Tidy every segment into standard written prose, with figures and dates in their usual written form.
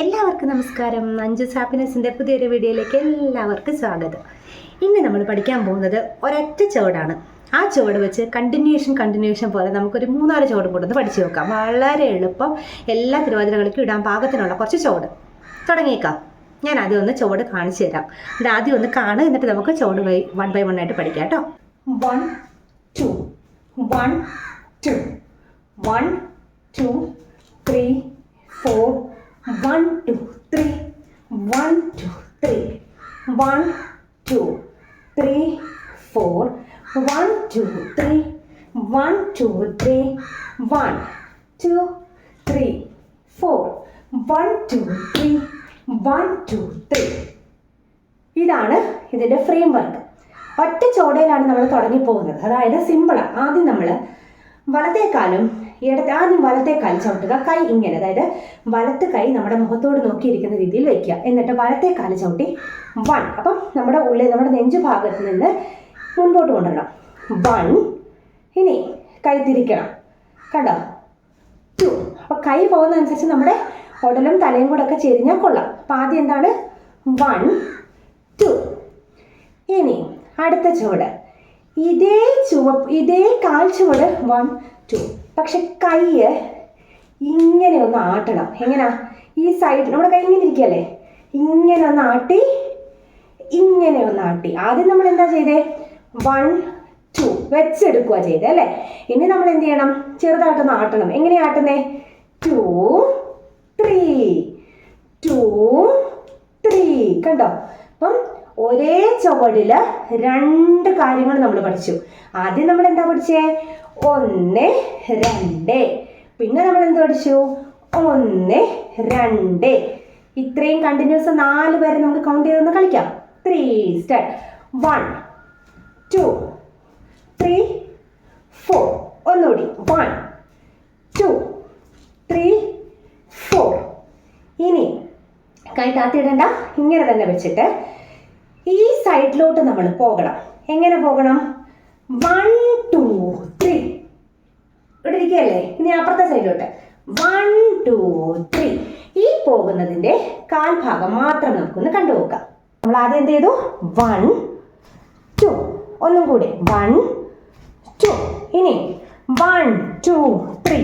എല്ലാവർക്കും നമസ്കാരം. അഞ്ജൂസ് ഹാപ്പിനെസ്സിൻ്റെ പുതിയൊരു വീഡിയോയിലേക്ക് എല്ലാവർക്കും സ്വാഗതം. ഇന്ന് നമ്മൾ പഠിക്കാൻ പോകുന്നത് ഒരൊറ്റ ചുവടാണ്. ആ ചുവട് വെച്ച് കണ്ടിന്യൂഷൻ പോലെ നമുക്കൊരു 3-4 ചുവട് കൂടെ ഒന്ന് പഠിച്ചു നോക്കാം. വളരെ എളുപ്പം, എല്ലാ തിരുവാതിരകൾക്കും ഇടാൻ പാകത്തിനുള്ള കുറച്ച് ചുവട്. തുടങ്ങിയേക്കാം. ഞാൻ ആദ്യം ഒന്ന് ചുവട് കാണിച്ചു തരാം. ഇത് ആദ്യം ഒന്ന് കാണുക, എന്നിട്ട് നമുക്ക് ചുവട് 1 by 1 ആയിട്ട് പഠിക്കാം കേട്ടോ. 1 2 1 2 1 2 3 4 1 2 3 1 2 3 1 2 3 4 1 2 3 1 2 3 1 2 3 4 1 2 3 1 2 3. ഇതാണ് ഇതിൻ്റെ ഫ്രെയിം വർക്ക്. ഒറ്റ ചോടയിലാണ് നമ്മൾ തുടങ്ങി പോകുന്നത്. അതായത് സിമ്പിളാണ്. ആദ്യം നമ്മൾ വലത്തേക്കാലും ആദ്യം വലത്തേക്കാൽ ചവിട്ടുക. കൈ ഇങ്ങനെ, അതായത് വലത്ത് കൈ നമ്മുടെ മുഖത്തോട് നോക്കിയിരിക്കുന്ന രീതിയിൽ വയ്ക്കുക. എന്നിട്ട് വലത്തേക്കാൽ ചവിട്ടി 1. അപ്പം നമ്മുടെ ഉള്ളിൽ, നമ്മുടെ നെഞ്ചു ഭാഗത്ത് നിന്ന് മുൻപോട്ട് കൊണ്ടുവരണം. 1. ഇനി കൈ തിരിക്കണം. കണ്ടോ? 2. അപ്പോൾ കൈ പോകുന്നതനുസരിച്ച് നമ്മുടെ ഉടലും തലയും കൂടെ ഒക്കെ ചെരിഞ്ഞാൽ കൊള്ളാം. അപ്പം ആദ്യം എന്താണ്? 1 2. ഇനി അടുത്ത ചുവട്. ഇതേ കാൽ ചുവട് 1 2. പക്ഷെ കൈ ഇങ്ങനെ ഒന്ന് ആട്ടണം. എങ്ങനെയാ? ഈ സൈഡ് നമ്മുടെ കൈ ഇങ്ങനെ ഇരിക്കുകയല്ലേ, ഇങ്ങനെ ഒന്ന് ആട്ടി, ഇങ്ങനെ ഒന്ന് ആട്ടി. ആദ്യം നമ്മൾ എന്താ ചെയ്തേ? 1 2 വെച്ചെടുക്കുക ചെയ്തേ അല്ലേ. ഇനി നമ്മൾ എന്ത് ചെയ്യണം? ചെറുതായിട്ടൊന്ന് ആട്ടണം. എങ്ങനെയാ ആട്ടുന്നേ? 2 3 2 3. കണ്ടോ? അപ്പം ഒരേ ചുവടിൽ 2 കാര്യങ്ങൾ നമ്മൾ പഠിച്ചു. ആദ്യം നമ്മൾ എന്താ പഠിച്ചേ? 1 2. പിന്നെ നമ്മൾ എന്ത് പഠിച്ചു? 1 2. ഇത്രയും കണ്ടിന്യൂസ് 4 വരെ നമുക്ക് കൗണ്ട് ചെയ്തൊന്ന് കളിക്കാം. 3 സ്റ്റാർട്ട്. 1 2 3 4. ഒന്നുകൂടി. 1 2 3 4. ഇനി കൈ താത്തിയിടണ്ട, ഇങ്ങനെ തന്നെ വെച്ചിട്ട് ഈ സൈഡിലോട്ട് നമ്മൾ പോകണം. എങ്ങനെ പോകണം? 1 2 3. ഇവിടെ ഇരിക്കുകയല്ലേ, ഇനി അപ്പുറത്തെ സൈഡിലോട്ട് 1 2 3. ഈ പോകുന്നതിൻ്റെ കാൽഭാഗം മാത്രം നമുക്കൊന്ന് കണ്ടുപോക്കാം. നമ്മൾ ആദ്യം എന്ത് ചെയ്തു? 1 2. ഒന്നും കൂടി. 1 2. ഇനി 1 2 3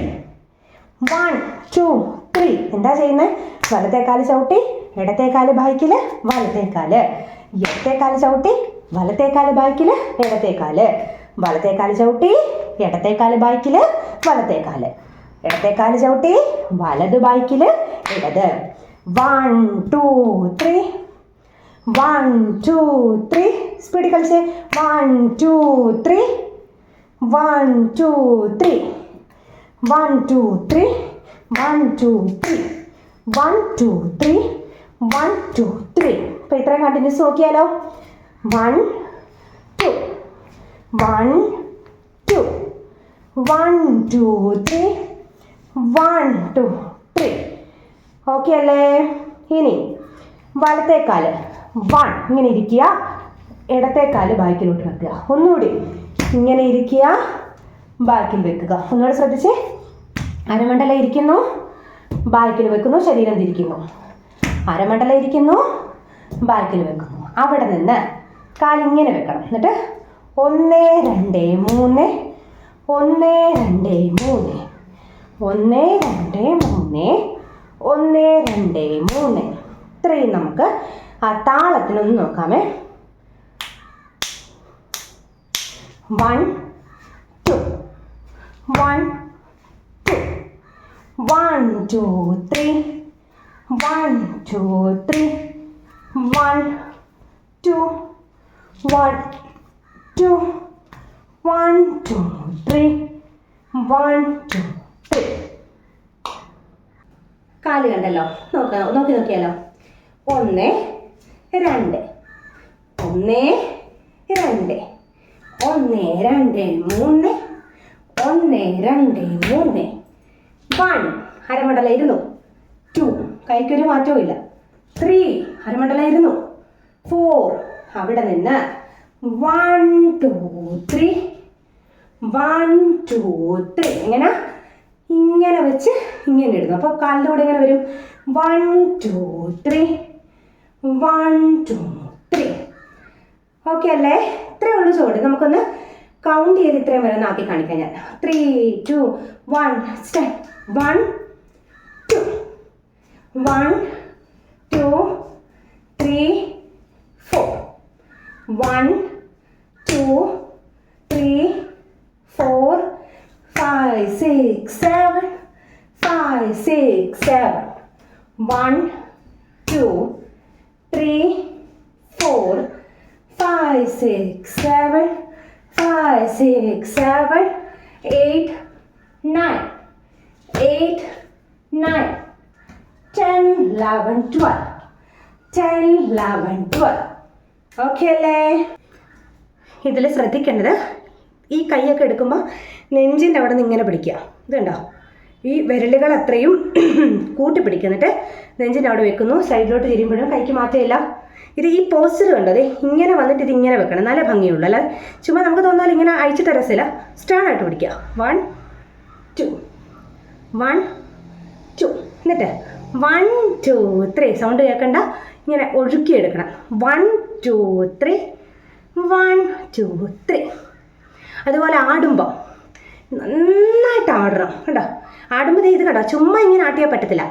1 2 3. എന്താ ചെയ്യുന്നത്? വലത്തേക്കാല് ചവിട്ടി ഇടത്തേക്കാല് ബാക്കില്, വലത്തേക്കാല് ഇടത്തേക്കാല് ചവിട്ടി വലത്തേക്കാല് ബാക്കില്, ഇടത്തേക്കാല് വലത്തേക്കാല് ചവിട്ടി ഇടത്തേക്കാല് ബാക്കില്, വലത്തേക്കാല് ഇടത്തേക്കാല് ചവിട്ടി വലത് ബാക്കില്, ഇടത്. 1 2 3 1 2 3. സ്പീഡിൽ കളിച്ച്. 1 2 3 1 2 3 1 2 3 1 2 3 1 2 3 1 2 3. അപ്പോൾ ഇത്രയും കണ്ടിന്യൂസ് നോക്കിയാലോ. 1 2 1 2 1 2 3 1 2 3. ഓക്കെ അല്ലേ? ഇനി വലത്തേക്കാല് 1 ഇങ്ങനെ ഇരിക്കുക, ഇടത്തേക്കാല് ബാക്കിലോട്ട് വെക്കുക. ഒന്നുകൂടി ഇങ്ങനെ ഇരിക്കുക, ബാക്കിൽ വെക്കുക. ഒന്നുകൂടെ ശ്രദ്ധിച്ചേ. അരമണ്ഡലം ഇരിക്കുന്നു, ബാക്കിൽ വെക്കുന്നു, ശരീരം തിരിക്കുന്നു. അരമണ്ഡലം ഇരിക്കുന്നു, ബാക്കിൽ വെക്കുന്നു. അവിടെ നിന്ന് കാലിങ്ങനെ വെക്കണം. എന്നിട്ട് 1 2 3 1 2 3 1 2 3 1 2 3. ഇത്രയും നമുക്ക് ആ താളത്തിനൊന്ന് നോക്കാമേ. 1 2 1 2 1 2 3 1 2 3 1 2 1 2 1 2 3 1 2 3. കാല് കണ്ടല്ലോ. നോക്കിയാലോ. 1 2 1 2 1 2 3 1 2 3 1. അരമണ്ഡലം ഇരുന്നു. 2 കൈക്കൊരു മാറ്റവും ഇല്ല. 3 അരമണ്ഡലം ഇരുന്നു. 4 അവിടെ നിന്ന് 1 2 3 1 2 3. എങ്ങനെ? ഇങ്ങനെ വെച്ച് ഇങ്ങനെ ഇടുന്നു. അപ്പോൾ കാലിൻ്റെ കൂടെ ഇങ്ങനെ വരും 1 2 3 1 2 3. ഓക്കെ അല്ലേ? ഇത്രയേ ഉള്ളൂ ചുവട്. നമുക്കൊന്ന് കൗണ്ട് ചെയ്ത് ഇത്രയും വരെ ഒന്ന് ആക്കി കാണിക്കാം ഞാൻ. 3 2 1 സ്റ്റാർട്ട്. 1 2 1 2 3 4 1 2 3 4 5 6 7 5 6 7 1 2 3 4 5 6 7 5 6 7 8 9 8 9 10 11 12 10 11 12. ഓക്കെ അല്ലേ? ഇതിൽ ശ്രദ്ധിക്കേണ്ടത് ഈ കൈയൊക്കെ എടുക്കുമ്പോൾ നെഞ്ചിൻ്റെ അവിടെ നിന്ന് ഇങ്ങനെ പിടിക്കുക. ഇതുണ്ടോ? ഈ വിരലുകൾ അത്രയും കൂട്ടിപ്പിടിക്കുന്നിട്ട് നെഞ്ചിൻ്റെ അവിടെ വെക്കുന്നു. സൈഡിലോട്ട് തിരിയുമ്പോഴും കൈക്ക് മാറ്റമില്ല. ഇത് ഈ പോസ്റ്റർ കണ്ടോ? ഇങ്ങനെ വന്നിട്ട് ഇത് ഇങ്ങനെ വെക്കണം, നല്ല ഭംഗിയുള്ളൂ. അല്ല ചുമ്മാ നമുക്ക് തോന്നാലും ഇങ്ങനെ അയച്ചിട്ട് രസമില്ല. സ്ട്രോങ് ആയിട്ട് പിടിക്കുക. 1 2 1 2 എന്നിട്ട് 1 2 3 സൗണ്ട് കേൾക്കണ്ട, ഇങ്ങനെ ഒഴുക്കിയെടുക്കണം. 1 2 3 1 2 3. അതുപോലെ ആടുമ്പോൾ നന്നായിട്ട് ആടണം കേട്ടോ. ആടുമ്പോൾ ഇത് കണ്ടോ, ചുമ്മാ ഇങ്ങനെ ആട്ടിയാൽ പറ്റത്തില്ല.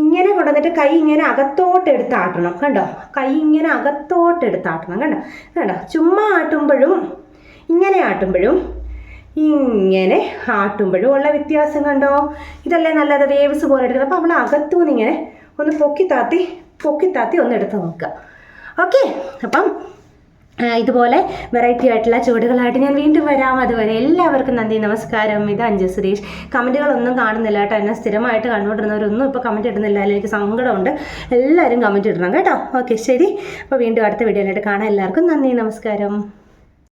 ഇങ്ങനെ കൊണ്ടുവന്നിട്ട് കൈ ഇങ്ങനെ അകത്തോട്ടെടുത്ത് ആട്ടണം കണ്ടോ. കൈ ഇങ്ങനെ അകത്തോട്ടെടുത്ത് ആട്ടണം കണ്ടോ. കണ്ടോ, ചുമ്മാ ആട്ടുമ്പോഴും ഇങ്ങനെ ആട്ടുമ്പോഴും ഇങ്ങനെ ആട്ടുമ്പോഴും ഉള്ള വ്യത്യാസം കണ്ടോ. ഇതല്ലേ നല്ലത്, വേവ്സ് പോലെ എടുക്കുന്നത്. അപ്പോൾ നമ്മൾ അകത്തുനിന്ന് ഇങ്ങനെ ഒന്ന് പൊക്കിത്താത്തി ഒന്ന് എടുത്ത് നോക്കുക. ഓക്കെ, അപ്പം ഇതുപോലെ വെറൈറ്റി ആയിട്ടുള്ള ചുവടുകളായിട്ട് ഞാൻ വീണ്ടും വരാം. അതുവരെ എല്ലാവർക്കും നന്ദി, നമസ്കാരം. ഇത് അഞ്ജു സുരേഷ്. കമൻറ്റുകളൊന്നും കാണുന്നില്ല കേട്ടോ. എന്നെ സ്ഥിരമായിട്ട് കണ്ടുകൊണ്ടിരുന്നവരൊന്നും ഇപ്പോൾ കമൻറ്റ് ഇടുന്നില്ല. എനിക്ക് സങ്കടമുണ്ട്. എല്ലാവരും കമൻറ്റ് ഇടണം കേട്ടോ. ഓക്കെ, ശരി. അപ്പോൾ വീണ്ടും അടുത്ത വീഡിയോയിലായിട്ട് കാണാം. എല്ലാവർക്കും നന്ദി, നമസ്കാരം.